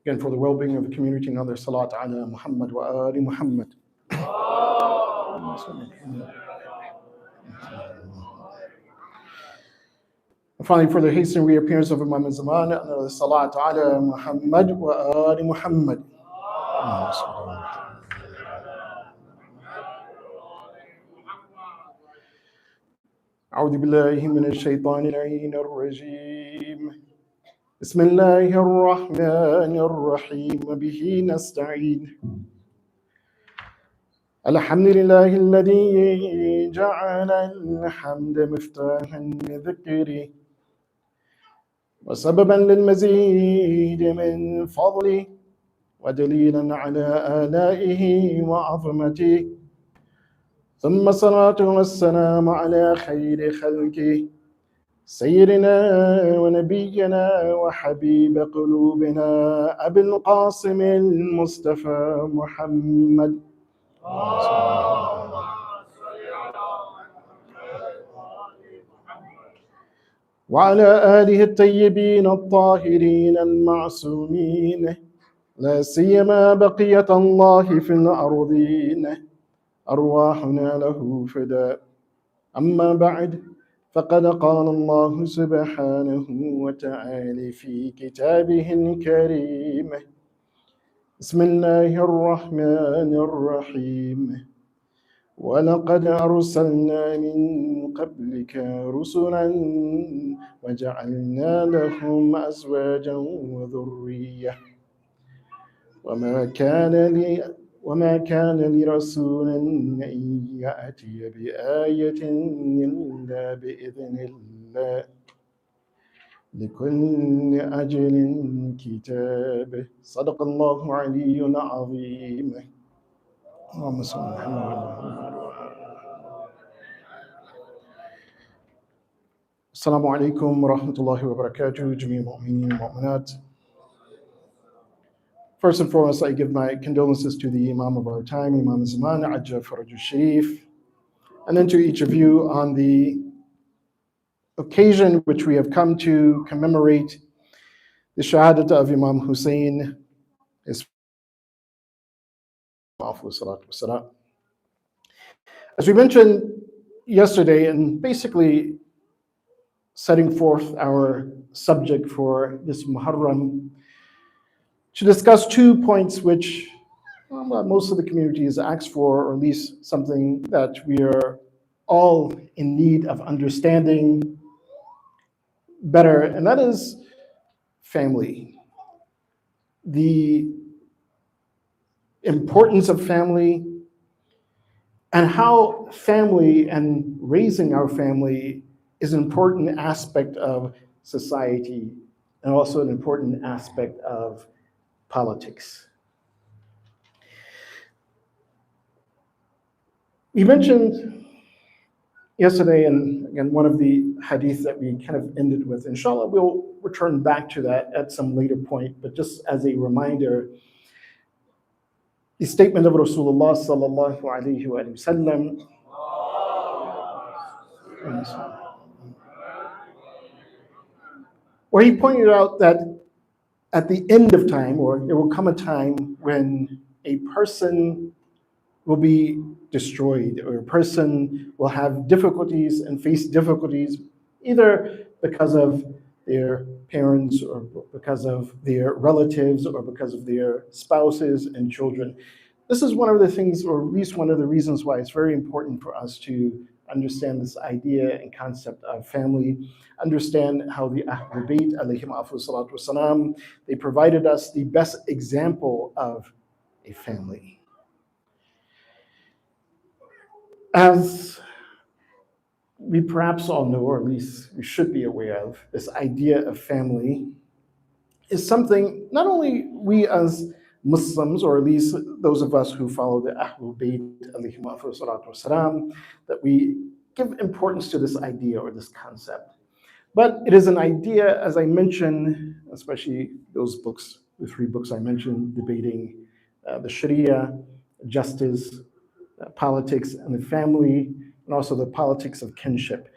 Again, for the well-being of the community, another salat ala Muhammad wa ali Muhammad. And finally, for the hastened reappearance of Imam al-Zaman, another salat ala Muhammad wa ali Muhammad. أعوذ بالله من الشيطان اللعين الرجيم. بسم الله الرحمن الرحيم به نستعين. الحمد لله الذي جعل الحمد مفتاحا لذكره وسببا للمزيد من فضله ودليلا على آلائه وعظمته، ثم الصلاة والسلام على خير خلقه سيدنا ونبينا وحبيب قلوبنا أبي القاسم المصطفى محمد. وعلى آله الطيبين الطاهرين المعصومين، لا سيما بقية الله في الأرضين، أرواحنا له فداء. أما بعد، فقد قال الله سبحانه وتعالى في كتابه الكريم: بسم الله الرحمن الرحيم. ولقد أرسلنا من قبلك رسلا وجعلنا لهم أزواجا وذرية وما كان لرسول أن يأتي بآية إلا بإذن الله، لكل أجل كتاب. صدق الله العلي العظيم. اللهم صل على محمد. السلام عليكم ورحمة الله وبركاته جميع المؤمنين والمؤمنات. First and foremost, I give my condolences to the Imam of our time, Imam Zaman, Jafar al-Sharif, and then to each of you on the occasion which we have come to commemorate the Shahadat of Imam Hussein, his as we mentioned yesterday, and basically setting forth our subject for this Muharram, to discuss 2 points which most of the community has asked for, or at least something that we are all in need of understanding better, and that is family. The importance of family, and how family and raising our family is an important aspect of society, and also an important aspect of politics. We mentioned yesterday, and again, one of the hadith that we kind of ended with, inshallah, we'll return back to that at some later point, but just as a reminder, the statement of Rasulullah sallallahu alayhi wa sallam, where he pointed out that at the end of time, or there will come a time when a person will be destroyed, or a person will have difficulties and face difficulties, either because of their parents, or because of their relatives, or because of their spouses and children. This is one of the things, or at least one of the reasons why it's very important for us to understand this idea and concept of family, understand how the al-Bayt alayhim salatu wasalam, they provided us the best example of a family. As we perhaps all know, or at least we should be aware of, this idea of family is something not only we as Muslims, or at least those of us who follow the al-Bayt alayhim salatu wasalam, that we give importance to this idea or this concept. But it is an idea, as I mentioned, especially those books, the 3 books I mentioned, debating the Sharia, justice, politics, and the family, and also the politics of kinship,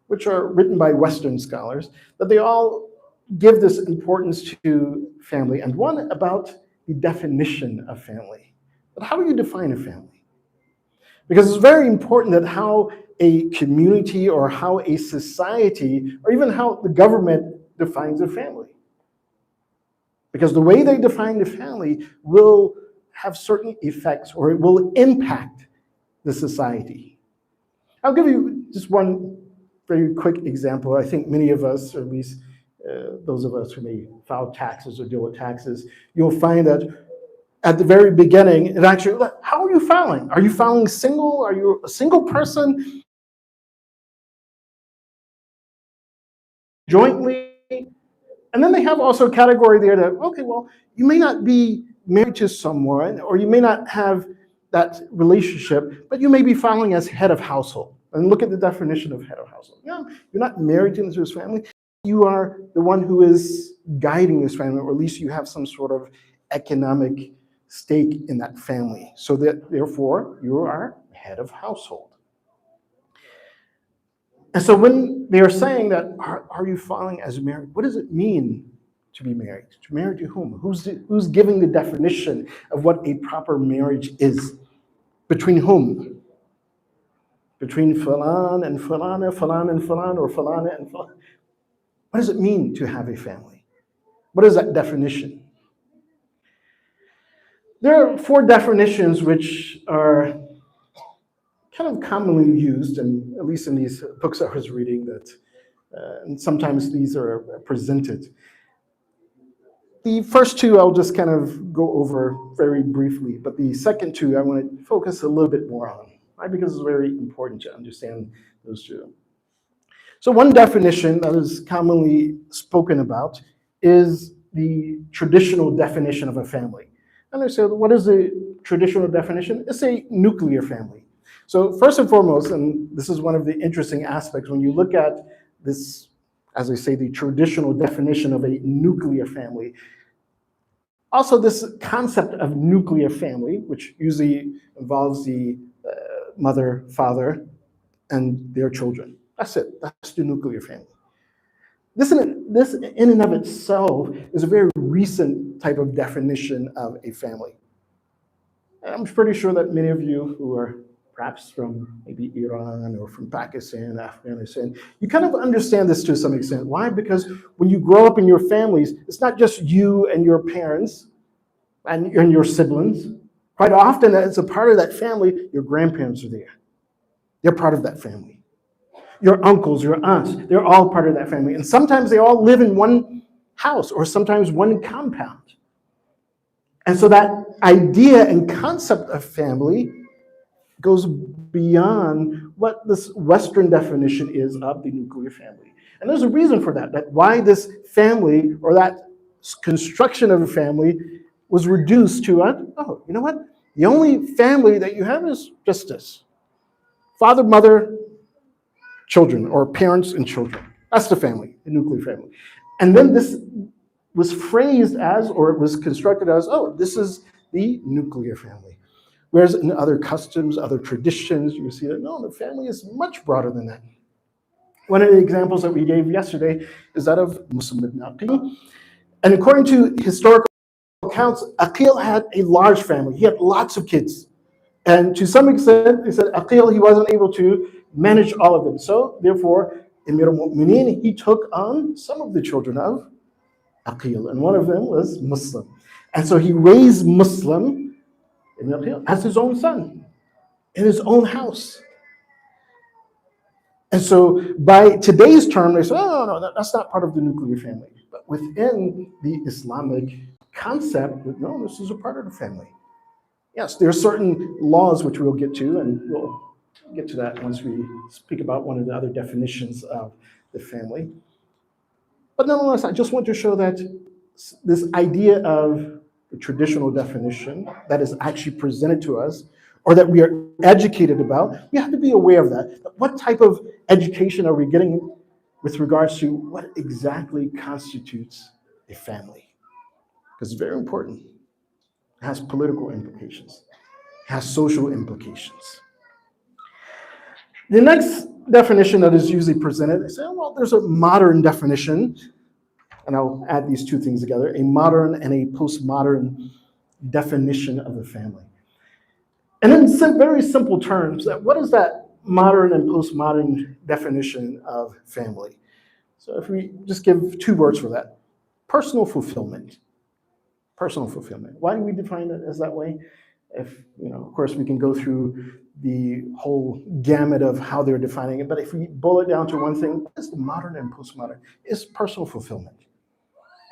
which are written by Western scholars, that they all give this importance to family, and one about the definition of family. But how do you define a family? Because it's very important that how a community or how a society or even how the government defines a family. Because the way they define the family will have certain effects or it will impact the society. I'll give you just one very quick example. I think many of us, or at least those of us who may file taxes or deal with taxes, you'll find that at the very beginning, it actually, how are you filing? Are you filing single? Are you a single person? Jointly? And then they have also a category there that, okay, well, you may not be married to someone, or you may not have that relationship, but you may be filing as head of household. And look at the definition of head of household. Yeah, you're not married to this family. You are the one who is guiding this family, or at least you have some sort of economic stake in that family. So that therefore you are head of household. And so when they are saying that, are you filing as married? What does it mean to be married? To marry to whom? Who's giving the definition of what a proper marriage is? Between whom? Between Falan and Falana, Falan and Falan, or Falana and Falan? What does it mean to have a family? What is that definition? There are 4 definitions which are kind of commonly used, and at least in these books I was reading, that and sometimes these are presented. The first 2 I'll just kind of go over very briefly, but the second 2 I want to focus a little bit more on, right? Because it's very important to understand those 2. So one definition that is commonly spoken about is the traditional definition of a family. And they said, what is the traditional definition? It's a nuclear family. So first and foremost, and this is one of the interesting aspects, when you look at this, as I say, the traditional definition of a nuclear family, also this concept of nuclear family, which usually involves the mother, father, and their children. That's it. That's the nuclear family. This in and of itself is a very recent type of definition of a family. I'm pretty sure that many of you who are perhaps from maybe Iran or from Pakistan, Afghanistan, you kind of understand this to some extent. Why? Because when you grow up in your families, it's not just you and your parents and your siblings. Quite often, as a part of that family, your grandparents are there. They're part of that family. Your uncles, your aunts, they're all part of that family. And sometimes they all live in one house or sometimes one compound. And so that idea and concept of family goes beyond what this Western definition is of the nuclear family. And there's a reason for that, that why this family or that construction of a family was reduced to, oh, you know what? The only family that you have is just this. Father, mother, children, or parents and children. That's the family, the nuclear family. And then this was phrased as, or it was constructed as, oh, this is the nuclear family. Whereas in other customs, other traditions, you see that, no, the family is much broader than that. One of the examples that we gave yesterday is that of Muslim ibn Aqil. And according to historical accounts, Aqil had a large family. He had lots of kids. And to some extent, they said Aqil, he wasn't able to manage all of them. So therefore, Emir al-Mu'mineen, he took on some of the children of Aqil. And one of them was Muslim. And so he raised Muslim as his own son in his own house. And so by today's term, they say, oh, no, that's not part of the nuclear family. But within the Islamic concept, no, this is a part of the family. Yes, there are certain laws which we'll get to, and we'll get to that once we speak about one of the other definitions of the family. But nonetheless, I just want to show that this idea of the traditional definition that is actually presented to us, or that we are educated about, we have to be aware of that. What type of education are we getting with regards to what exactly constitutes a family? Because it's very important. It has political implications. It has social implications. The next definition that is usually presented, they say, well, there's a modern definition. And I'll add these two things together, a modern and a postmodern definition of the family. And in very simple terms, what is that modern and postmodern definition of family? So if we just give two words for that, personal fulfillment. Personal fulfillment. Why do we define it as that way? If, of course, we can go through the whole gamut of how they're defining it, but if we boil it down to one thing, what is the modern and postmodern? It's personal fulfillment.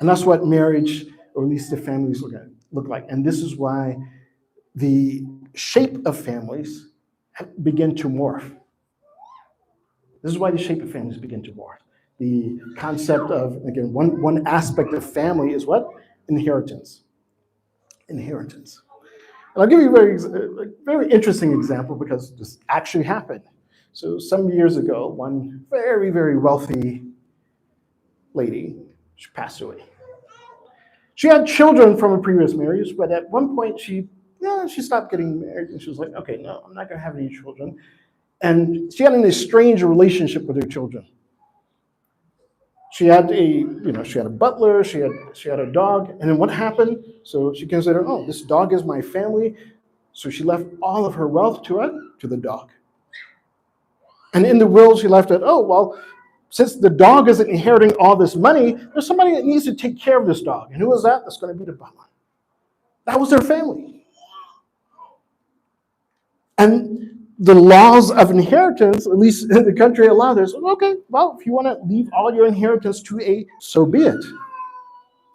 And that's what marriage, or at least the families look like. And this is why the shape of families begin to morph. This is why the shape of families begin to morph. The concept of, again, one aspect of family is what? Inheritance. Inheritance. And I'll give you a very interesting example because this actually happened. So some years ago, one very, very wealthy lady, she passed away. She had children from a previous marriage, but at one point she stopped getting married and she was like, okay, no, I'm not gonna have any children. And she had an estranged relationship with her children. She had a butler, she had a dog, and then what happened? So she considered, oh, this dog is my family. So she left all of her wealth to the dog. And in the will, she left it, oh, well, since the dog isn't inheriting all this money, there's somebody that needs to take care of this dog. And who is that? That's going to be the butler. That was their family. And the laws of inheritance, at least in the country, allow this. Okay, well, if you want to leave all your inheritance to so be it.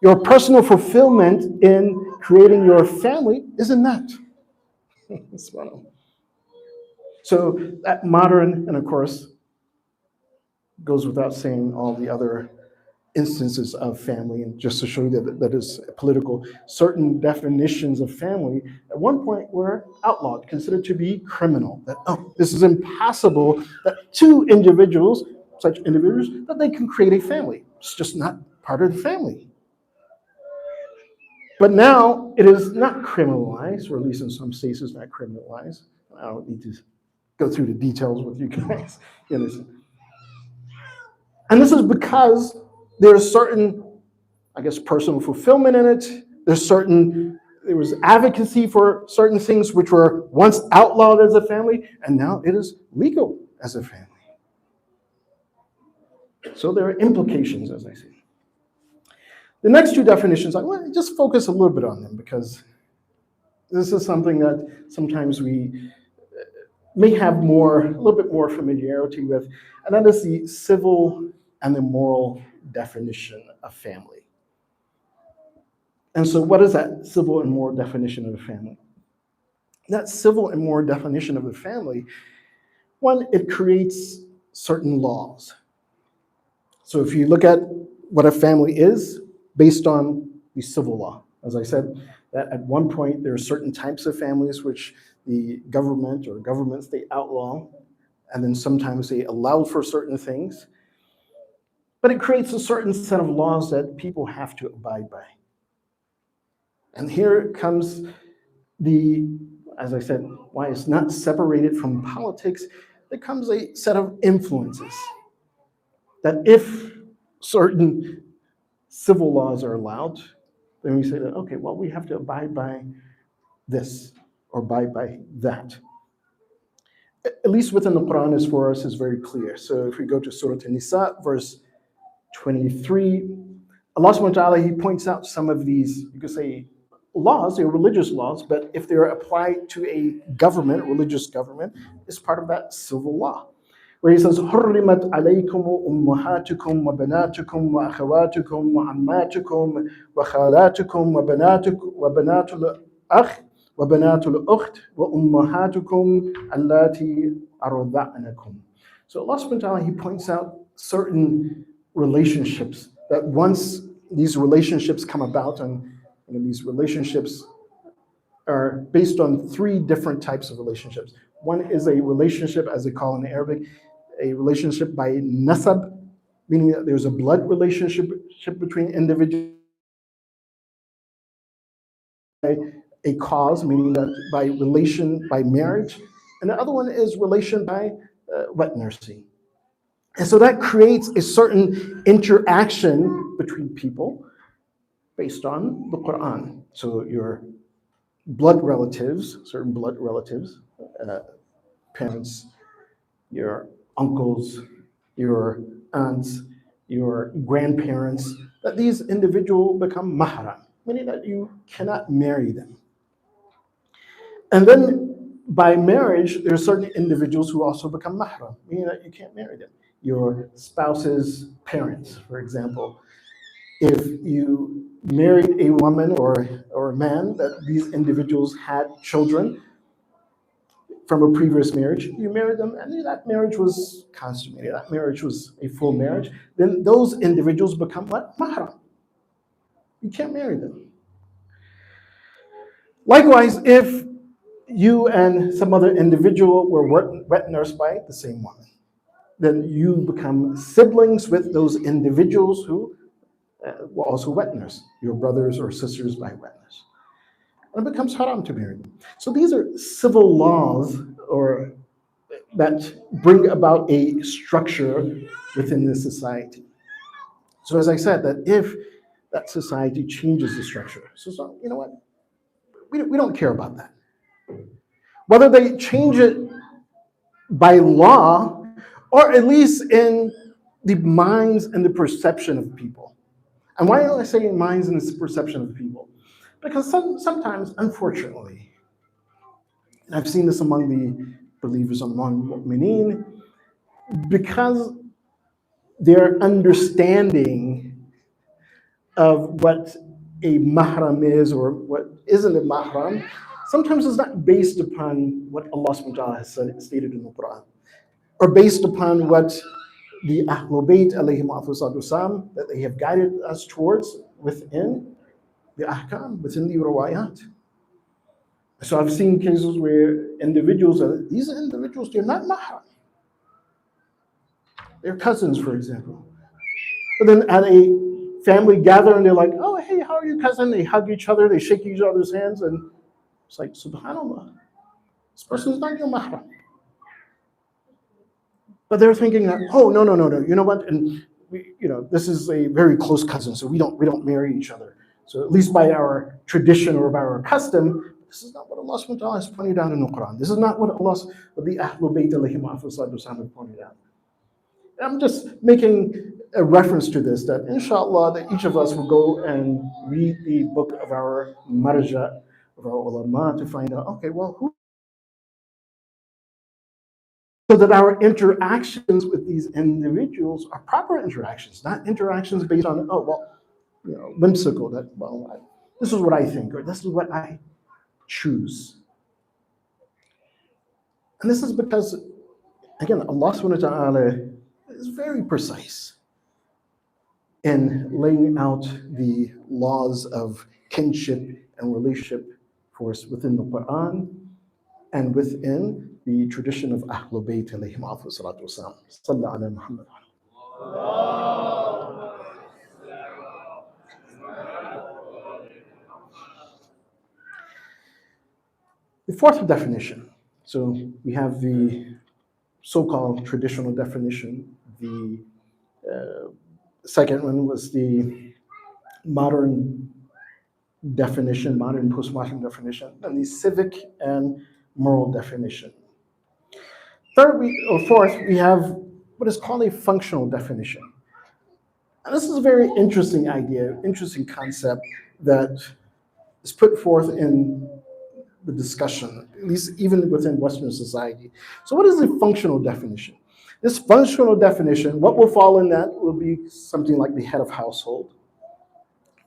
Your personal fulfillment in creating your family is in that. That's one of them. So that modern, and of course, goes without saying all the other instances of family, and just to show you that is political, certain definitions of family at one point were outlawed, considered to be criminal. That, oh, this is impossible that two individuals, such individuals, that they can create a family. It's just not part of the family. But now it is not criminalized, or at least in some states it's not criminalized. I don't need to go through the details with you guys. And this is because there's certain, I guess, personal fulfillment in it. There was advocacy for certain things which were once outlawed as a family, and now it is legal as a family. So there are implications, as I say. The next two definitions, I want to just focus a little bit on them because this is something that sometimes we may have a little bit more familiarity with, and that is the civil and the moral definition of family. And so what is that civil and moral definition of the family? That civil and moral definition of the family, one, it creates certain laws. So if you look at what a family is based on the civil law, as I said, that at one point there are certain types of families which the government or governments, they outlaw, and then sometimes they allow for certain things. But it creates a certain set of laws that people have to abide by. And here comes as I said, why it's not separated from politics, there comes a set of influences. That if certain civil laws are allowed, then we say that, okay, well, we have to abide by this or abide by that. At least within the Quran, as for us, is very clear. So if we go to Surah An-Nisa, verse 23, Allah subhanahu wa ta'ala, He points out some of these, you could say, laws, they're religious laws, but if they're applied to a government, religious government, it's part of that civil law. Where He says, حُرِّمَتْ عَلَيْكُمْ أُمَّهَاتُكُمْ وَبَنَاتُكُمْ وَأَخَوَاتُكُمْ وَعَمَّاتُكُمْ وَخَالَاتُكُمْ وَبَنَاتُ الْأَخِ وَبَنَاتُ الْأُخْتِ وَأُمَّهَاتُكُمْ اللَّاتِي أَرْضَعْنَكُمْ. So Allah subhanahu wa ta'ala, He points out certain relationships that once these relationships come about, and these relationships are based on three different types of relationships. One is a relationship, as they call in Arabic, a relationship by nasab, meaning that there's a blood relationship between individuals. A cause, meaning that by relation, by marriage. And the other one is relation by wet nursing. And so that creates a certain interaction between people based on the Quran. So your blood relatives, certain blood relatives, uh, parents, your uncles, your aunts, your grandparents, that these individuals become mahram, meaning that you cannot marry them. And then by marriage, there are certain individuals who also become mahram, meaning that you can't marry them. Your spouse's parents, for example. If you married a woman or a man, that these individuals had children from a previous marriage, you married them, and that marriage was consummated, that marriage was a full marriage, then those individuals become what? Mahram. You can't marry them. Likewise, if you and some other individual were wet nursed by the same woman, then you become siblings with those individuals who were also wet nursed, your brothers or sisters by wet nurse. And it becomes haram to marry them. So these are civil laws or that bring about a structure within the society. So as I said, that if that society changes the structure, so you know what, we don't care about that. Whether they change it by law or at least in the minds and the perception of people. And why do I say minds and the perception of people? Because sometimes, unfortunately, and I've seen this among the believers, among mu'mineen, because their understanding of what a mahram is or what isn't a mahram, sometimes it's not based upon what Allah subhanahu wa ta'ala has stated in the Quran, or based upon what the al-Bayt alayhim wasallam that they have guided us towards within the ahkam, within the riwayat. So I've seen cases where these individuals, they're not mahram. They're cousins, for example. But then at a family gathering, they're like, oh, hey, how are you, cousin? They hug each other, they shake each other's hands, and it's like, subhanAllah, this person's not your mahram. But they're thinking that, oh, no, you know what? And this is a very close cousin, so we don't marry each other. So at least by our tradition or by our custom, this is not what Allah subhanahu wa ta'ala has pointed out in the Quran. This is not what the Ahlul Bayt alayhim have pointed out. I'm just making a reference to this, that inshallah, that each of us will go and read the book of our marja, of our ulama, to find out, okay, well, so that our interactions with these individuals are proper interactions, not interactions based on, oh, well, whimsical, that, well, this is what I think, or this is what I choose. And this is because, again, Allah subhanahu wa ta'ala is very precise in laying out the laws of kinship and relationship for us within the Quran and within the tradition of Ahlul Bayt alayhim salatu wasalam. Sallallahu ala Muhammad. The fourth definition. So we have the so-called traditional definition. The second one was the modern definition, modern postmodern definition, and the civic and moral definition. Fourth, we have what is called a functional definition. And this is a very interesting idea, interesting concept that is put forth in the discussion, at least even within Western society. So what is the functional definition? This functional definition, what will fall in that will be something like the head of household,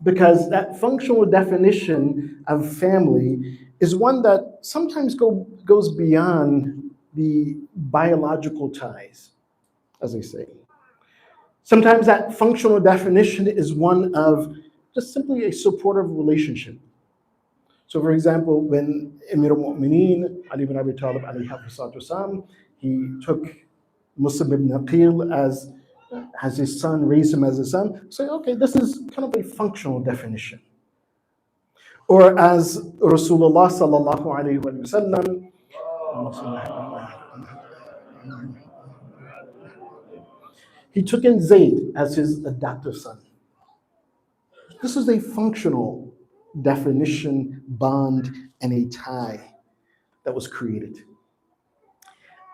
because that functional definition of family is one that sometimes goes beyond the biological ties, as I say. Sometimes that functional definition is one of just simply a supportive relationship. So for example, when Amir al-Mu'mineen, Ali ibn Abi Talib alayhi salatu, he took Muslim ibn Aqil as his son, raised him as a son, say, okay, this is kind of a functional definition. Or as Rasulullah sallallahu alayhi wa sallam, He took in Zayd as his adoptive son. This is a functional definition, bond, and a tie that was created.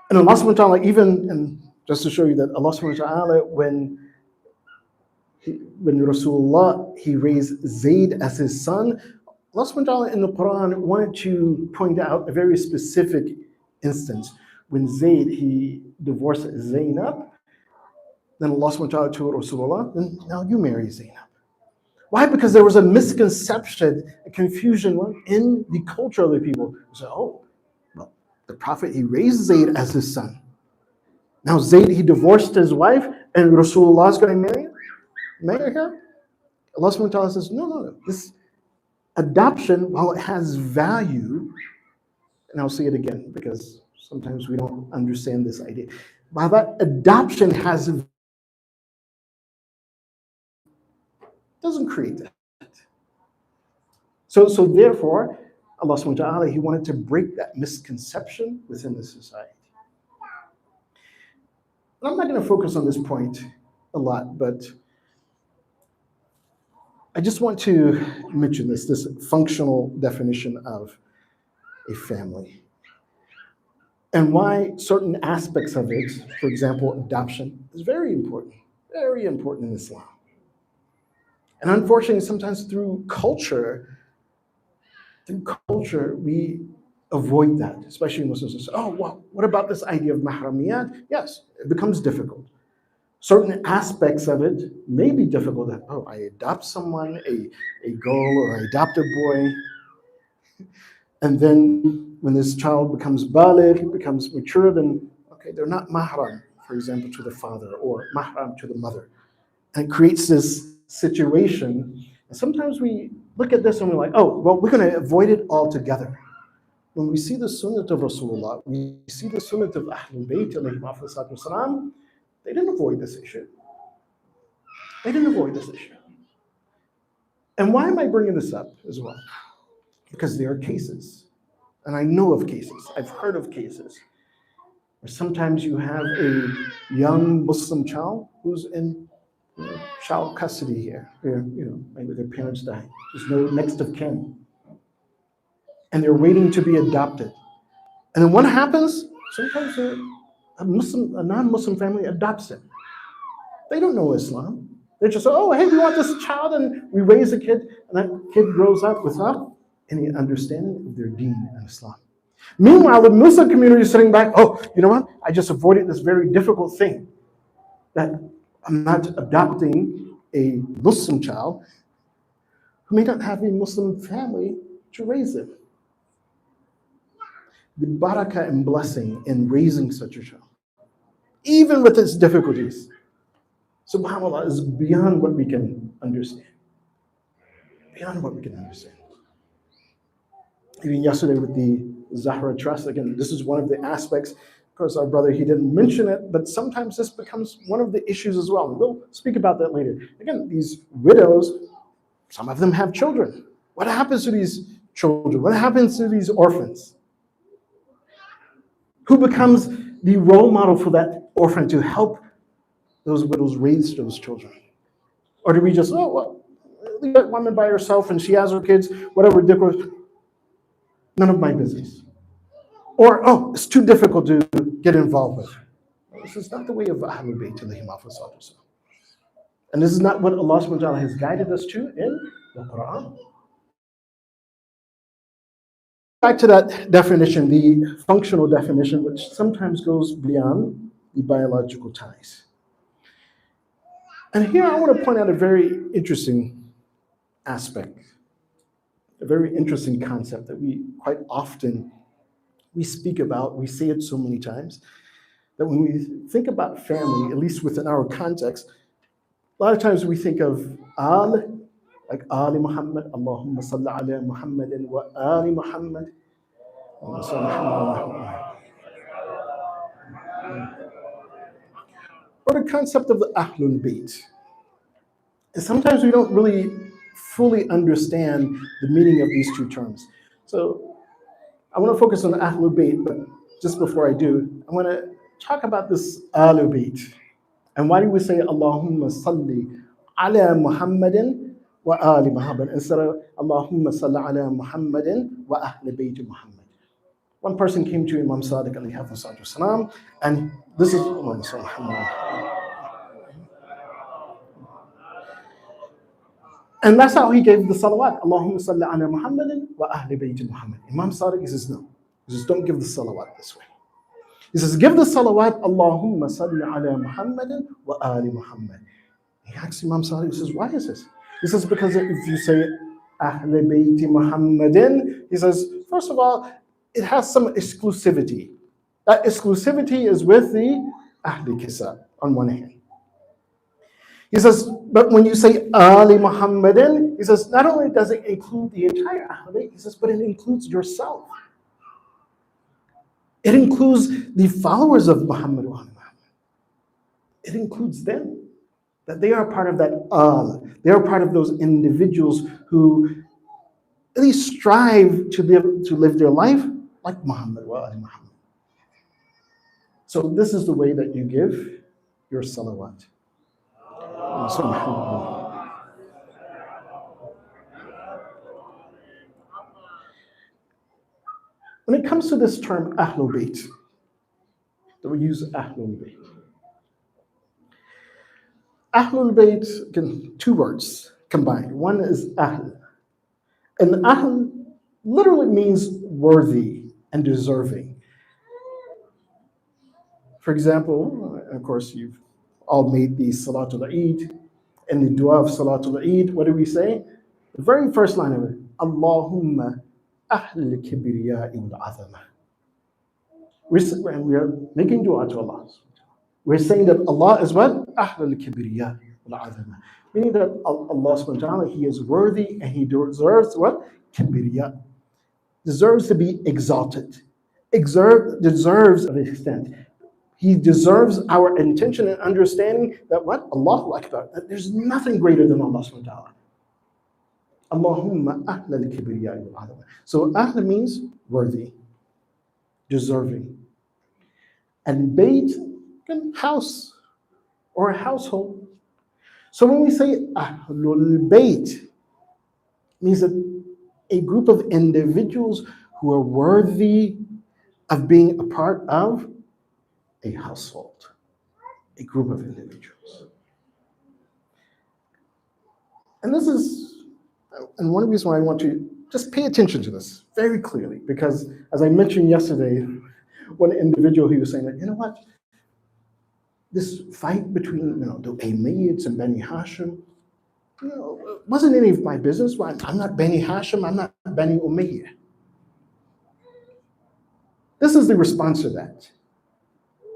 And Allah subhanahu wa ta'ala, even, and just to show you that Allah subhanahu wa ta'ala, when Rasulullah, he raised Zayd as his son, Allah subhanahu wa ta'ala in the Quran wanted to point out a very specific instance. When Zayd, he divorced Zainab, then Allah subhanahu wa ta'ala told Rasulullah, then now you marry Zainab. Why? Because there was a misconception, a confusion in the culture of the people. So, oh, well, the Prophet, he raised Zayd as his son. Now Zayd, he divorced his wife, and Rasulullah is going to marry her? Allah subhanahu wa ta'ala says, no. This adoption, while it has value, and I'll say it again because sometimes we don't understand this idea. While that adoption doesn't create that. So therefore, Allah subhanahu wa ta'ala, he wanted to break that misconception within the society. And I'm not going to focus on this point a lot, but I just want to mention this functional definition of a family. And why certain aspects of it, for example, adoption, is very important in Islam. And unfortunately, sometimes through culture, we avoid that, especially Muslims. Oh, well, what about this idea of mahramiyat? Yes, it becomes difficult. Certain aspects of it may be difficult. That, oh, I adopt someone, a girl, or I adopt a boy. And then when this child becomes baligh, becomes mature, then, okay, they're not mahram, for example, to the father, or mahram to the mother. And it creates this situation. And sometimes we look at this and we're like, oh, well, we're going to avoid it altogether. When we see the sunnah of Rasulullah, we see the sunnah of al-Bayt, they didn't avoid this issue. And why am I bringing this up as well? Because there are cases, and I know of cases, I've heard of cases, where sometimes you have a young Muslim child who's in child custody here, maybe their parents died. There's no next of kin. And they're waiting to be adopted. And then what happens? Sometimes a non-Muslim family adopts him. They don't know Islam. They just say, oh, hey, we want this child, and we raise a kid, and that kid grows up without any understanding of their deen and Islam. Meanwhile, the Muslim community is sitting back, oh, you know what? I just avoided this very difficult thing, that I'm not adopting a Muslim child who may not have a Muslim family to raise him. The barakah and blessing in raising such a child, even with its difficulties, subhanAllah, is beyond what we can understand. Even yesterday with the Zahra Trust, again, this is one of the aspects. Of course, our brother, he didn't mention it, but sometimes this becomes one of the issues as well. And we'll speak about that later. Again, these widows, some of them have children. What happens to these children? What happens to these orphans? Who becomes the role model for that orphan to help those widows raise those children? Or do we just, oh, well, leave that woman by herself and she has her kids, whatever, none of my business. Or, oh, it's too difficult to get involved with. This is not the way of Ahlul Bayt alayhim afsal. And this is not what Allah subhanahu wa ta'ala has guided us to in the Quran. Back to that definition, the functional definition, which sometimes goes beyond the biological ties. And here I want to point out a very interesting aspect, a very interesting concept that we quite often we speak about. We say it so many times that when we think about family, at least within our context, a lot of times we think of al, like Ali Muhammad, Allahumma salli ala Muhammadin wa Ali Muhammad. Or the concept of the Ahlul Bayt. And sometimes we don't really fully understand the meaning of these two terms. So I want to focus on the Ahlul Bayt, but just before I do, I want to talk about this Ahlul Bayt. And why do we say Allahumma salli ala Muhammadin wa ali Muhammad instead of Allahumma salli ala Muhammadin wa ahli Bayt Muhammad? One person came to Imam Sadiq alayhi salam, and this is and that's how he gave the salawat. Allahumma salli ala Muhammadin wa ahli Bayt Muhammad. Imam Sadiq, he says no. He says don't give the salawat this way. He says give the salawat Allahumma salli ala Muhammadin wa ali Muhammad. He asks Imam Sadiq, he says why is this? He says because if you say ahli Bayt Muhammadin, he says first of all it has some exclusivity. That exclusivity is with the ahli kisa on one hand. He says, but when you say Ali Muhammadin, he says, not only does it include the entire Ahl Bayt, he says, but it includes yourself. It includes the followers of Muhammad. It includes them. That they are part of that Al. They are part of those individuals who really strive to live their life like Muhammad wa Ali Muhammad. So this is the way that you give your salawat. When it comes to this term Ahlul Bayt, that we use Ahlul Bayt. Ahlul Bayt, again, two words combined. One is Ahl. And Ahl literally means worthy and deserving. For example, of course, you've all made the Salatul Eid. In the dua of Salatul Eid, what do we say? The very first line of it, Allahumma ahl kibriya wal azama. We are making dua to Allah. We're saying that Allah is what? Ahl kibriya wal azama. Meaning that Allah subhanahu wa ta'ala, He is worthy and He deserves what? Kibriya. Deserves to be exalted. Deserves of extent. He deserves our intention and understanding that what? Allahu Akbar. That there's nothing greater than Allah subhanahu wa ta'ala. Allahumma ahla al-kibriya wal azama. So ahla means worthy, deserving. And bayt, house or household. So when we say ahlul bayt, means that a group of individuals who are worthy of being a part of a household, a group of individuals. And this is, and one reason why I want to just pay attention to this very clearly, because as I mentioned yesterday, one individual, he was saying that, you know what, this fight between the Umayyads and Bani Hashim, wasn't any of my business. Why? I'm not Bani Hashim, I'm not Bani Umayyad. This is the response to that.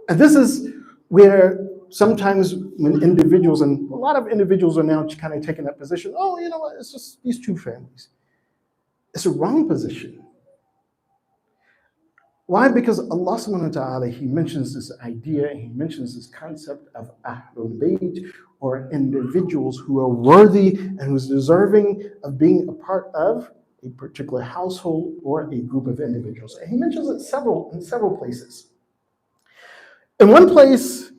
And this is where sometimes when individuals, and a lot of individuals are now kind of taking that position, oh, you know what, it's just these two families. It's a wrong position. Why? Because Allah subhanahu wa ta'ala, He mentions this idea, and He mentions this concept of Ahlul Bayt, or individuals who are worthy and who's deserving of being a part of a particular household or a group of individuals. And He mentions it in several places. In one place,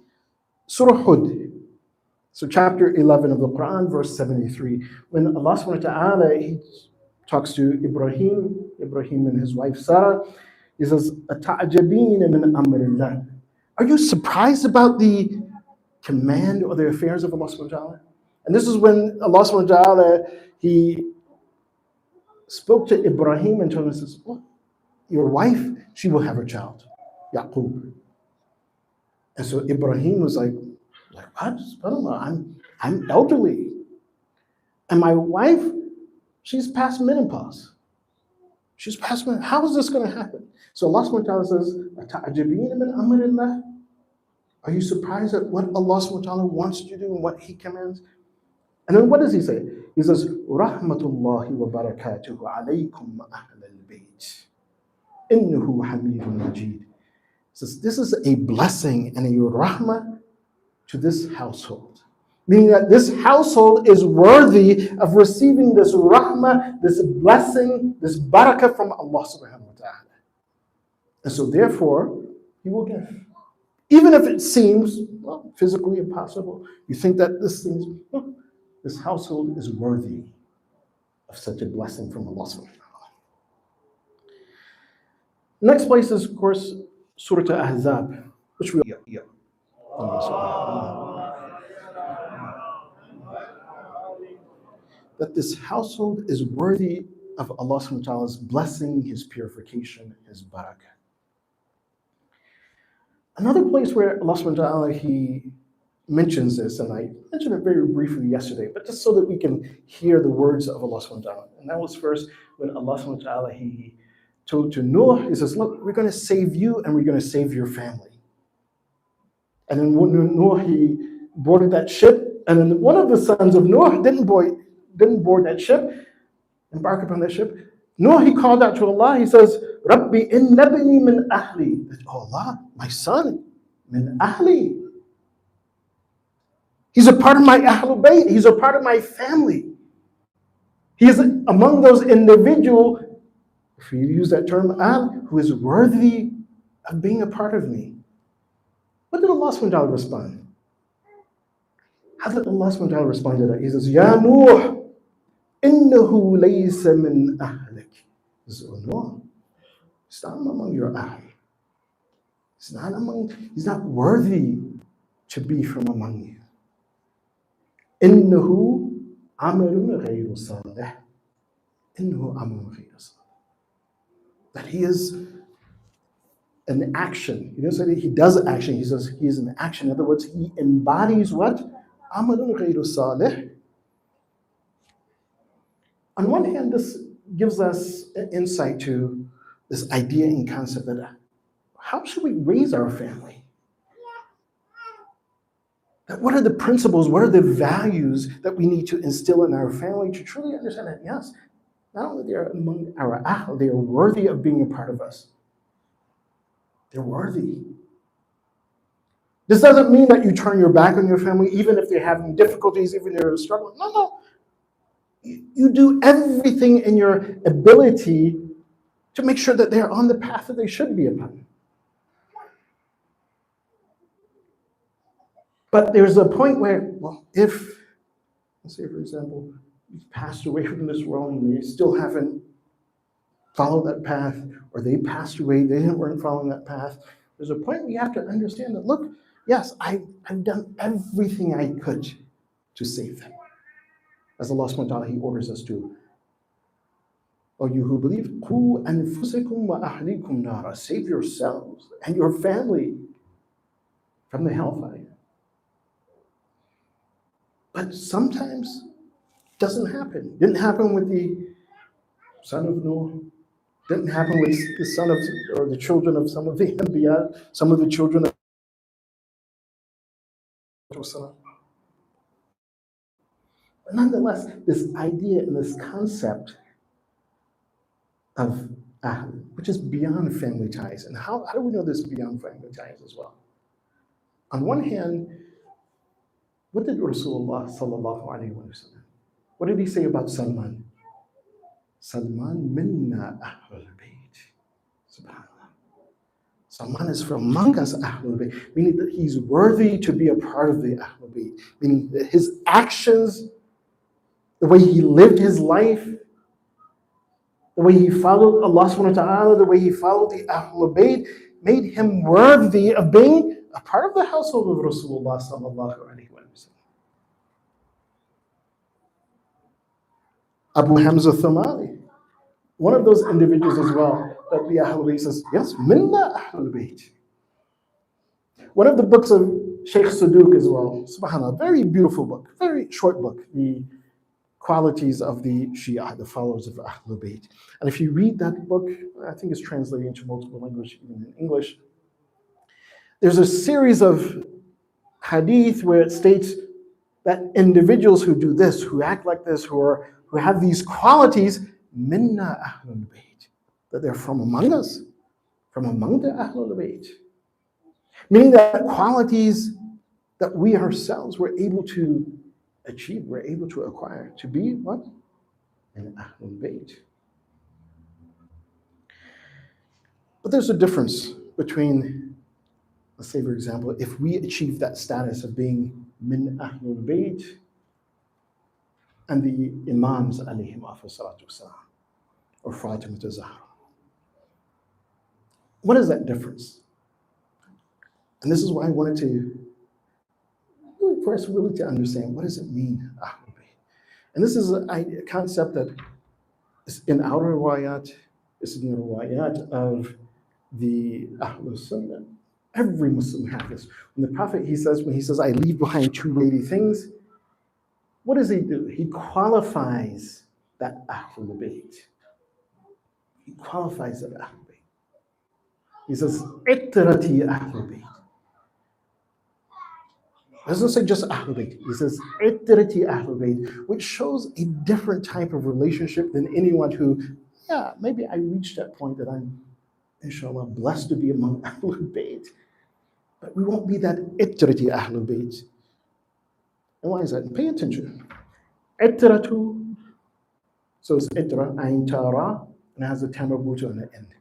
Surah Hud, so chapter 11 of the Quran, verse 73, when Allah subhanahu wa ta'ala, He talks to Ibrahim and his wife Sarah, He says, "Ata'jabeen min amrillah." Are you surprised about the command or the affairs of Allah subhanahu wa ta'ala? And this is when Allah subhanahu wa ta'ala, He spoke to Ibrahim and told him, says, "Look, your wife, she will have a child, Yaqub." And so Ibrahim was like what? SubhanAllah, I'm elderly. And my wife, she's past menopause. She's past menopause. How is this going to happen? So Allah subhanahu wa ta'ala says, "Ata'jabeen min amrillah." Are you surprised at what Allah subhanahu wa ta'ala wants you to do and what He commands? And then what does He say? He says, "Rahmatullahi wa barakatuhu alaykum ahlal bayt. Innahu hamidun majid." Says, this is a blessing and a rahmah to this household. Meaning that this household is worthy of receiving this rahmah, this blessing, this barakah from Allah subhanahu wa ta'ala. And so therefore, He will give. Even if it seems, well, physically impossible, you think that this household is worthy of such a blessing from Allah subhanahu wa ta'ala. Next place is, of course, Surah Al-Ahzab, which we that this household is worthy of Allah subhanahu wa ta'ala's blessing, His purification, His barakah. Another place where Allah subhanahu wa ta'ala, He mentions this, and I mentioned it very briefly yesterday, but just so that we can hear the words of Allah subhanahu wa ta'ala. And that was first when Allah subhanahu wa ta'ala, He told to Noah, He says, look, we're going to save you and we're going to save your family. And then when Noah, he boarded that ship, and then one of the sons of Noah didn't board that ship, embark upon that ship. Noah, he called out to Allah, he says, Rabbi innabni min ahli. Oh Allah, my son, min ahli. He's a part of my Ahlul Bayt. He's a part of my family. He is among those individuals, if you use that term, who is worthy of being a part of me. What did Allah subhanahu wa ta'ala respond? How did Allah subhanahu wa ta'ala respond to that? He says, Ya Nuh, innahu laysa min ahlik. He says, oh Noah, he's not among your Ahl. He's not worthy to be from among you. إنه عمل غير صالح. إنه عمل غير صالح. That he is an action. He doesn't say that he does action. He says he is an action. In other words, he embodies what? عمل غير صالح. On one hand, this gives us an insight to this idea and concept that how should we raise our family? What are the principles, what are the values that we need to instill in our family to truly understand that, yes, not only they are among our ahl, they are worthy of being a part of us. They're worthy. This doesn't mean that you turn your back on your family, even if they're having difficulties, even if they're struggling. No. You do everything in your ability to make sure that they're on the path that they should be upon. But there's a point where, well, if, let's say, for example, you've passed away from this world and they still haven't followed that path, or they passed away, they weren't following that path, there's a point where you have to understand that, look, yes, I've done everything I could to save them. As Allah subhanahu wa ta'ala, He orders us to. O you who believe, قُوا أَنفُسَكُمْ وَأَهْلِيكُمْ نَارًا. Save yourselves and your family from the hellfire. But sometimes it doesn't happen. Didn't happen with the son of Noah. Didn't happen with the son of, or the children of some of the Anbiya, some of the children of. But nonetheless, this idea and this concept of Ahl, which is beyond family ties. And how do we know this beyond family ties as well? On one hand, what did Rasulullah sallallahu alaihi wasallam? What did he say about Salman? Salman minna Ahlul Bayt. Subhanallah. Salman is from among us Ahlul Bayt, meaning that he's worthy to be a part of the Ahlul Bayt, meaning that his actions, the way he lived his life, the way he followed Allah subhanahu wa ta'ala, the way he followed the Ahlul Bayt, made him worthy of being a part of the household of Rasulullah sallallahu alaihi wasallam. Abu Hamza Thamali, one of those individuals as well, that the Ahlul Bayt says, yes, minna Ahlul Bayt. One of the books of Sheikh Saduq as well, subhanAllah, very beautiful book, very short book, the qualities of the Shia, the followers of Ahlul Bayt. And if you read that book, I think it's translated into multiple languages, even in English, there's a series of hadith where it states that individuals who do this, who act like this, who have these qualities, minna Ahlul Bayt, that they're from among us, from among the Ahlul Bayt. Meaning that qualities that we ourselves were able to achieve, we're able to acquire, to be what? An Ahlul Bayt. But there's a difference between let's say, for example, if we achieve that status of being min Ahlul Bayt and the Imams alayhim salatu wasalam, or Fatima Zahra, what is that difference? And this is why I wanted to, really, for us really to understand, what does it mean, Ahlul Bayt? And this is a concept that is in our riwayat, is in the riwayat of the Ahlul Sunnah. Every Muslim has this. When the Prophet, when he says, I leave behind two weighty things, what does he do? He qualifies that Ahlul Bayt. He qualifies that Ahlul Bayt. He says, Ittirati Ahlul Bayt. He doesn't say just Ahlul Bayt. He says, Ittirati Ahlul Bayt, which shows a different type of relationship than anyone who, yeah, maybe I reached that point that I'm, inshallah, blessed to be among Ahlul Bayt. But we won't be that Ittirati Ahlul Bayt. And why is that? Pay attention. Ittiratu, so it's Itra, Ain Tara, and it has a tamabutu on the end.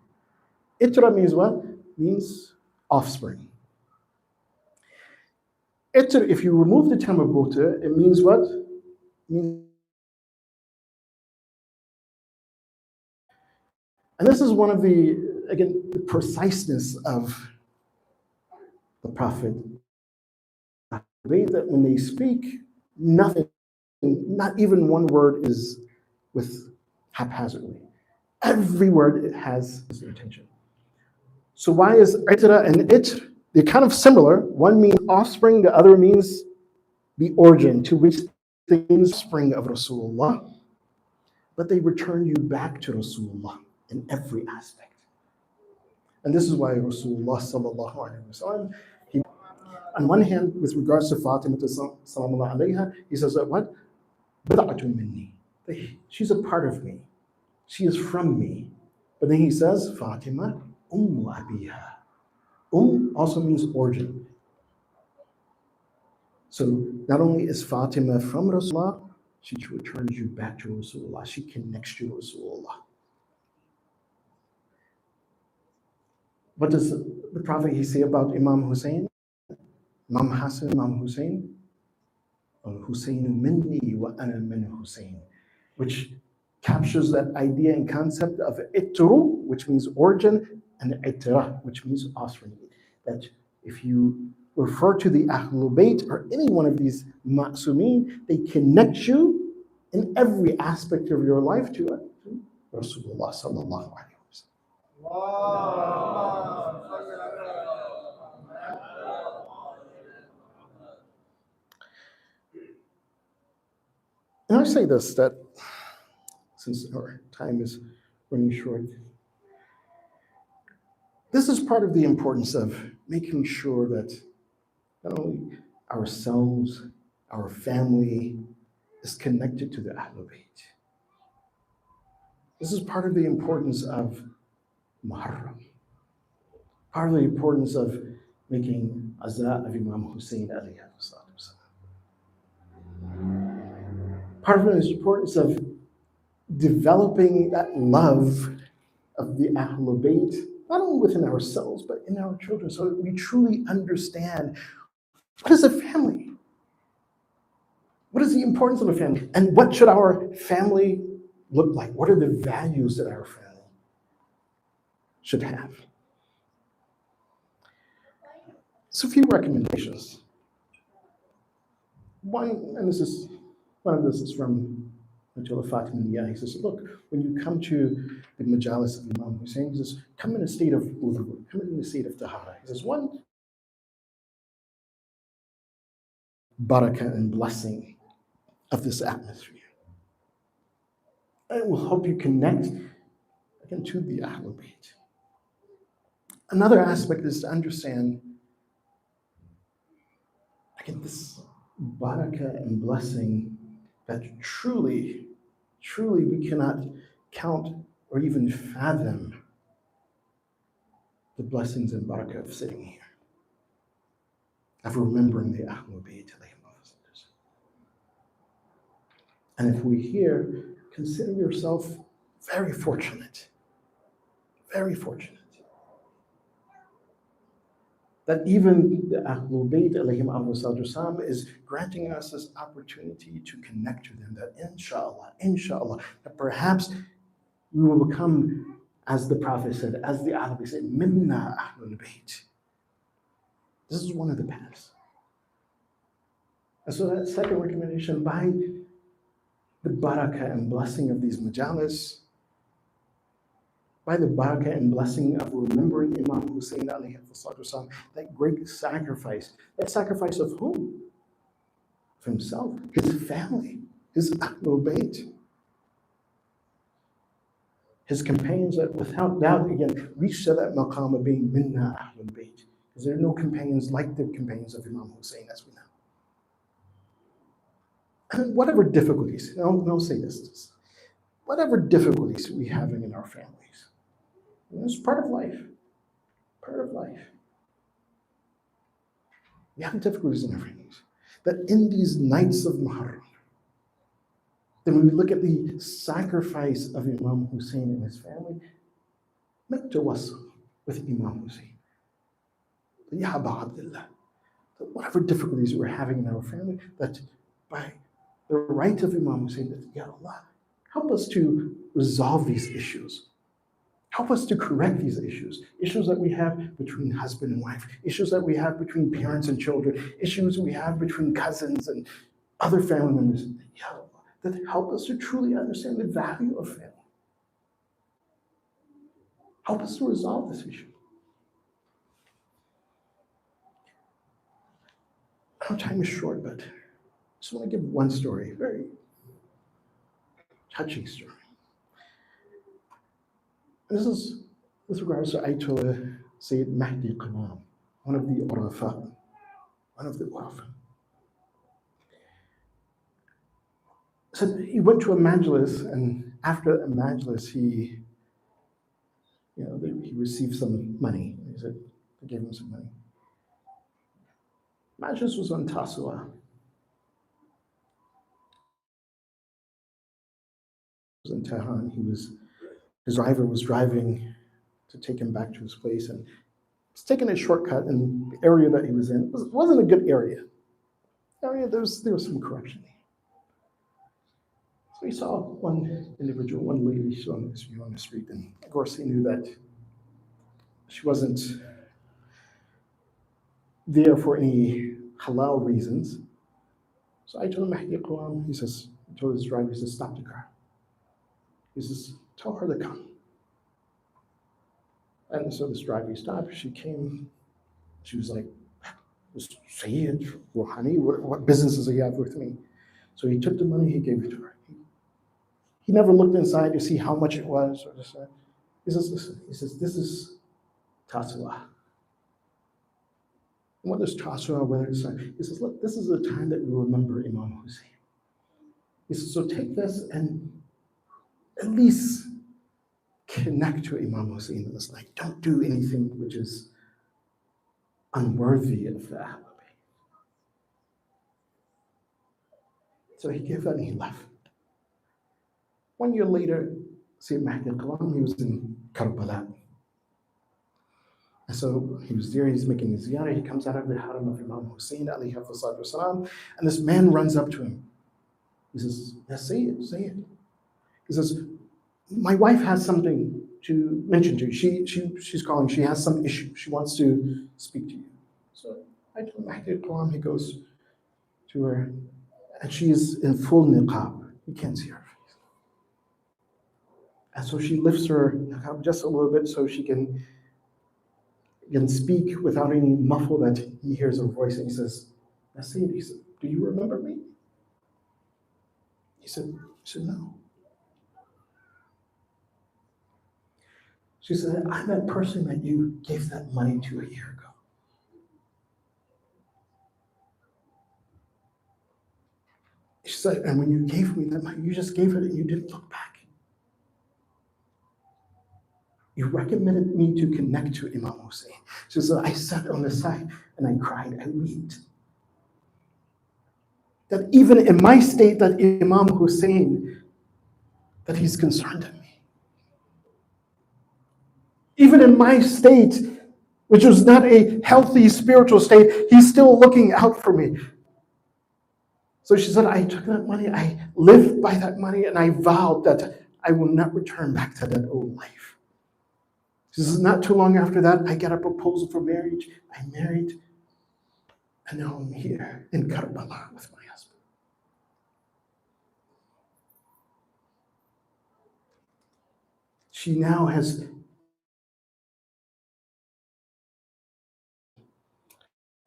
Itra means what? Means offspring. Itra, if you remove the tamabutu, it means what? It means. And this is one of the, again, the preciseness of the Prophet. That when they speak, nothing, not even one word is with haphazardly. Every word it has its intention. So why is Itra and Itr? They're kind of similar. One means offspring, the other means the origin to which things spring of Rasulullah. But they return you back to Rasulullah in every aspect. And this is why Rasulullah sallallahu alaihi wasallam, on one hand, with regards to Fatima sallallahu alayha, he says that what? Bid'atun minni. She's a part of me. She is from me. But then he says, Fatima abiha. Also means origin. So not only is Fatima from Rasulullah, she returns you back to Rasulullah. She connects you to Rasulullah. What does the Prophet say about Imam Hussein? Imam Hassan, Imam Hussein? Al-Husseinu minni wa ana min Hussein, which captures that idea and concept of itru, which means origin, and itra, which means offspring. That if you refer to the Ahlul Bayt or any one of these ma'sumin, they connect you in every aspect of your life to Rasulullah sallallahu alaihi wasallam. And I say this, that since our time is running short, this is part of the importance of making sure that not only ourselves, our family is connected to the Ahlul Bayt. This is part of the importance of Muharram, part of the importance of making Azza of Imam Hussein alayhi salatu wasalam. Part of the importance of developing that love of the Ahlul Bayt, not only within ourselves, but in our children, so that we truly understand what is a family? What is the importance of a family? And what should our family look like? What are the values that our family should have? So a few recommendations. One, and this is from Ayatollah Fatimiyya. He says, look, when you come to the majalis of Imam Hussein, he says, come in a state of wudu, come in a state of tahara. He says, one, barakah and blessing of this atmosphere. And it will help you connect again to the Ahlul Bayt. Another aspect is to understand, again, this barakah and blessing that truly we cannot count or even fathom the blessings and barakah of sitting here, of remembering the Ahlul Bayt. And if we here, consider yourself very fortunate, very fortunate. That even the al-Bayt alayhim salatu is granting us this opportunity to connect to them, that inshallah, that perhaps we will become, as the Prophet said, as the Arabic said, minna ahlul bayt. This is one of the paths. And so that second recommendation, by the barakah and blessing of these majalis, by the barakah and blessing of remembering Imam Hussein alayhi salatu, that great sacrifice, that sacrifice of whom? Of himself, his family, his Ahlul Bayt, his companions that without doubt, again, reached to that maqam of being minna Ahlul Bayt, because there are no companions like the companions of Imam Hussein, as we know. And whatever difficulties, I'll say this, whatever difficulties we're having in our families, it's part of life. We have difficulties in our families. That in these nights of Muharram, then when we look at the sacrifice of Imam Hussein and his family, make tawassul with Imam Hussein. Ya Aba Abdullah, that whatever difficulties we're having in our family, that by the right of Imam Hussein, that Ya Allah, help us to resolve these issues. Help us to correct these issues that we have between husband and wife, issues that we have between parents and children, issues we have between cousins and other family members. Ya Allah, that help us to truly understand the value of family. Help us to resolve this issue. Our time is short, but I just want to give one story, a very touching story. This is with regards to Ayatollah Sayyid Mahdi Qimam, one of the Urafa. So he went to a majlis, and after a majlis, he received some money. He said they gave him some money. Majlis was on Tasu'a. He was in Tehran. His driver was driving to take him back to his place, and was taking a shortcut in the area that he was in. It wasn't a good area. There was some corruption. So he saw one individual, one lady on the street, and of course he knew that she wasn't there for any halal reasons. So I told him, Mahdi Qawam, he told his driver, he says, stop the car. He says, tell her to come. And so this driver stopped. She came. She was like, Sayyid, Rouhani, what business does he have with me? So he took the money, he gave it to her. He never looked inside to see how much it was. Or this. He says, listen, this is Tasu'ah. And whether it's Tasu'ah, whether it's he says, look, this is the time that we remember Imam Hussein. He says, so take this and at least connect to Imam Hussein in this night. Don't do anything which is unworthy of the Ahlul Bayt. So he gave that and he left. 1 year later, Sayyid Mahdi al-Qalam, he was in Karbala. And so he was there, he's making his ziyarah, he comes out of the haram of Imam Hussein alayhi wasalam, and this man runs up to him. He says, Ya Sayyid. He says, my wife has something to mention to you. She's calling, she has some issue. She wants to speak to you. So I told Mahdi al-Qalam, he goes to her, and she is in full niqab. You can't see her face. And so she lifts her niqab just a little bit so she can speak without any muffle that he hears her voice. And he says, Nasib, he said, do you remember me? He said, no. She said, I'm that person that you gave that money to a year ago. She said, and when you gave me that money, you just gave it and you didn't look back. You recommended me to connect to Imam Hussein. She said, I sat on the side and I cried, I wept. That even in my state, that Imam Hussein, that he's concerned in me. Even in my state, which was not a healthy spiritual state. He's still looking out for me. So she said, I took that money, I lived by that money, and I vowed that I will not return back to that old life. She says, not too long after that, I got a proposal for marriage. I married, and now I'm here in Karbala with my husband. She now has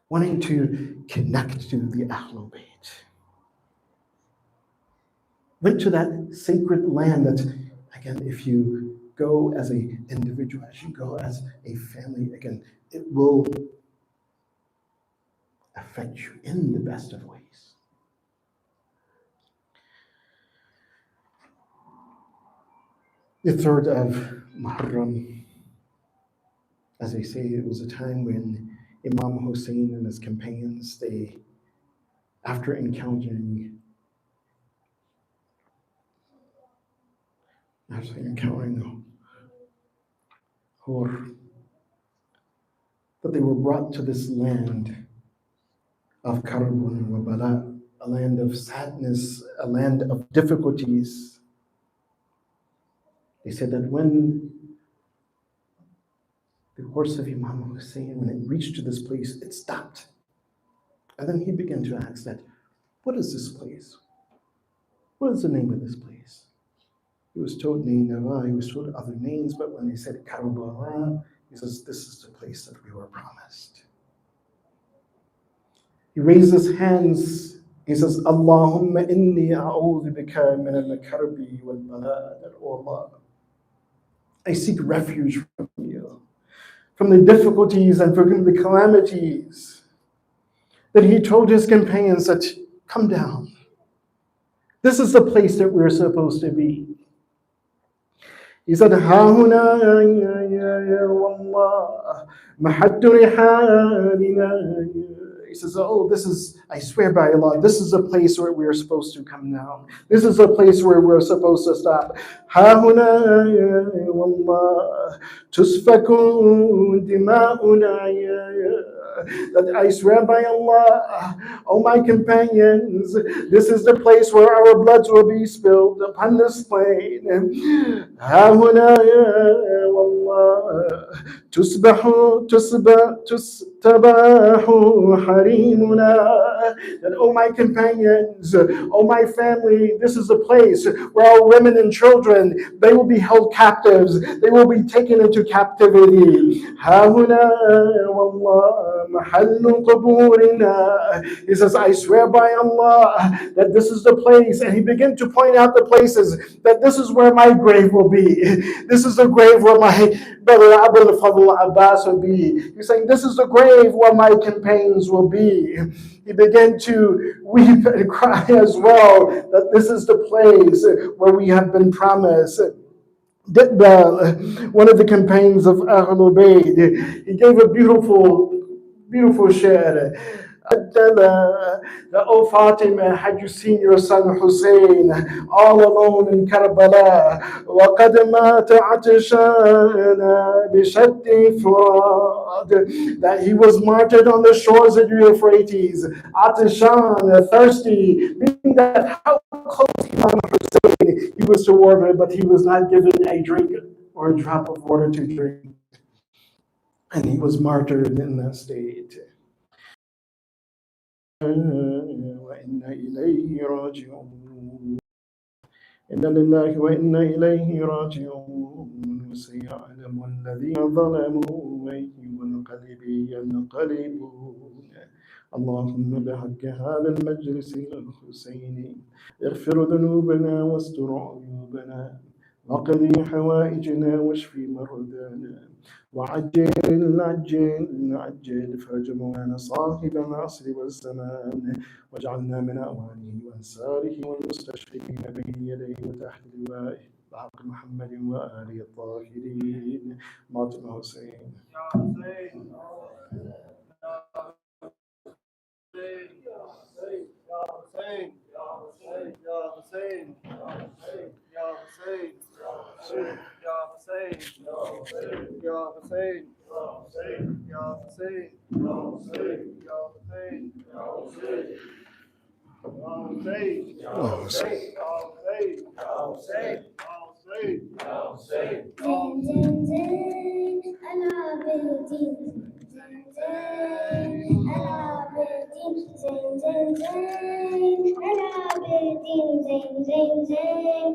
wanting to connect to the al-Bayt. Went to that sacred land that, again, if you go as an individual, as you go as a family, again, it will affect you in the best of ways. The 3rd of Muharram, as they say, it was a time when Imam Hussein and his companions, they, after encountering the Hur, that they were brought to this land of Karbun wa Bala, a land of sadness, a land of difficulties. They said that when the horse of Imam Hussein, when it reached to this place, it stopped. And then he began to ask that, what is this place? What is the name of this place? He was told Nineveh, he was told other names, but when they said Karbala, he says, this is the place that we were promised. He raised his hands, he says, Allahumma inni a'udhu bika min al-karbi wal bala, that, oh Allah, I seek refuge from you, from the difficulties and from the calamities. That he told his companions that, come down. This is the place that we're supposed to be. He said, Ha huna ya wallah, mahaddu rihalina. He says, oh, this is, I swear by Allah, this is a place where we're supposed to come down. This is a place where we're supposed to stop. Ha huna ya wallah, tusfaku dima'una ya. That I swear by Allah, oh my companions, this is the place where our bloods will be spilled upon this plain. Ha huna ya wallah, tustabahu harimuna. That, oh my companions, oh my family, this is the place where our women and children, they will be held captives, they will be taken into captivity. Ha huna wallah, mahallu quburina. He says, I swear by Allah that this is the place, and he began to point out the places, that this is where my grave will be. This is the grave where my brother Abul Fadl Abbas will be. He's saying, this is the grave where my companions will be. He began to weep and cry as well, that this is the place where we have been promised. Ditbal, one of the companions of Ahlul Bayt, he gave a beautiful share. Oh Fatima, had you seen your son Hussein all alone in Karbala? وَقَدْ مَاتَ عَطْشَانَ بِشَدِّ فُرَادٍ. That he was martyred on the shores of the Euphrates. Atishan, thirsty, meaning that how close Imam Hussein he was to water, but he was not given a drink or a drop of water to drink. And he was martyred in that state. وإنا إليه راجعون إنا لله وإنا إليه راجعون سيعلم الذين ظلموا أي منقلب ينقلبون اللهم بحق هذا المجلس الحسيني اغفر ذنوبنا واستر عيوبنا وقضي حوائجنا واشف مرضانا وعجل فرج مولانا صاحب العصر والزمان واجعلنا من أوانه وأنصاره والمستشفقين بين يديه وتحت لوائه بحق محمد وآله الطاهرين ماطمة حسين Hussein, Ya Hussein, Ya Hussein, Ya Hussein, Ya Hussein, Ya Hussein, Ya Hussein, Ya Hussein, Ya Hussein, Ya Hussein, زين زين زين أنا بالدين زين زين أنا بالدين زين زين زين أنا بالدين زين زين زين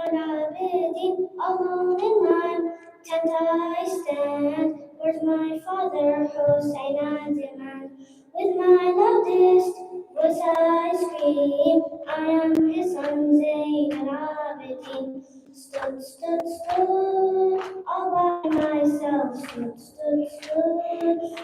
أنا بالدين alone in mine tent I stand. Where's my father Hussein I demand? With my loudest voice I scream, I am his son Zain al-Abidin. Stood, all by myself. Stood,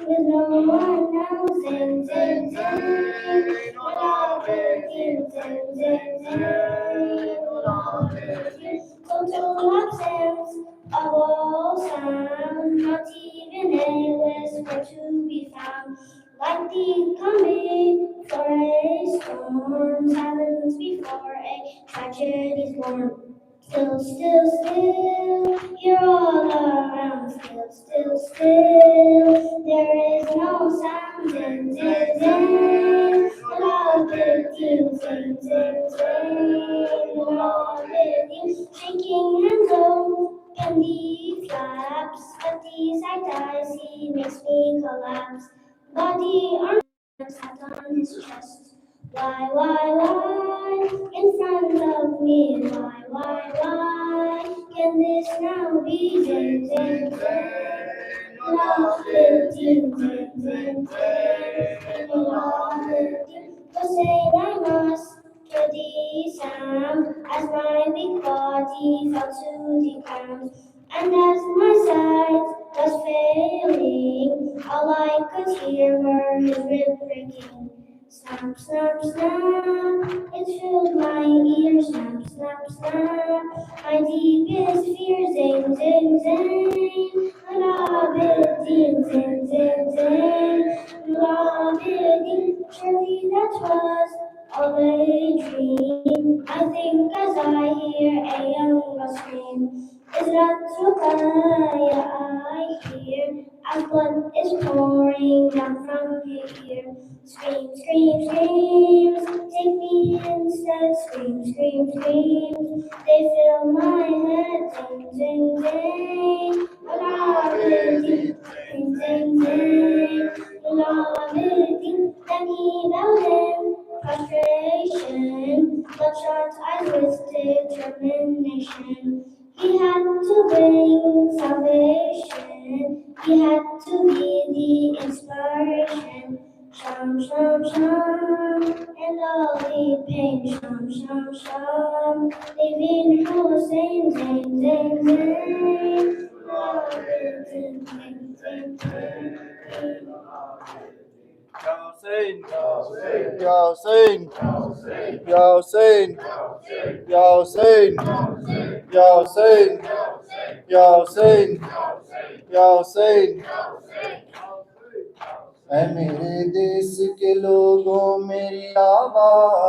with no one else. Zing, zing, zing, al-Abidin. Zing, zing, zing, al-Abidin. Total absence of all sound, not even a whisper to be found. Like the coming for a storm, silence before a tragedy's born. Still, you're all around. Still, there is no sound. Zing, zing, zing, love with you. Zing, zing, zing, love with you. Shaking hands open the flaps, but the sight I see makes me collapse. Body on sat on his chest. Why, in front of me? Why, can this now be? Zing, zing, zing, love with you. Zing, zing, zing, love with you. Hussein, I must hear the sound as my big body fell to the ground. And as my sight was failing, all I could hear were his rib breaking. Snap, snap, snap, it filled my ears. Snap, snap, snap, my deepest fear. Zing, zing, zing, love it, zing, zing, zing, zing, love it. Surely that was all a dream. I think as I hear a young girl scream, is that Rukaya I hear? As blood is pouring down from here. Scream, scream, screams, take me instead. Screams, they fill my head. Zing, zing, zing, Alabidi. Zing, zing, zing, Alabidi. Then he bowed in frustration, bloodshot eyes with determination. He had to bring salvation. He had to be the inspiration. Sham, sham, sham, and all the pain. Sham, sham, sham, leaving Hussein. Zing, zing, zing, love it, zing, zing, zing, zing. Ya Hussein, Ya Hussein, Ya Hussein, Ya Hussein, Ya Hussein, Ya Hussein, Ya Hussein. ऐ मेरे देश के लोगों मेरी आवाज़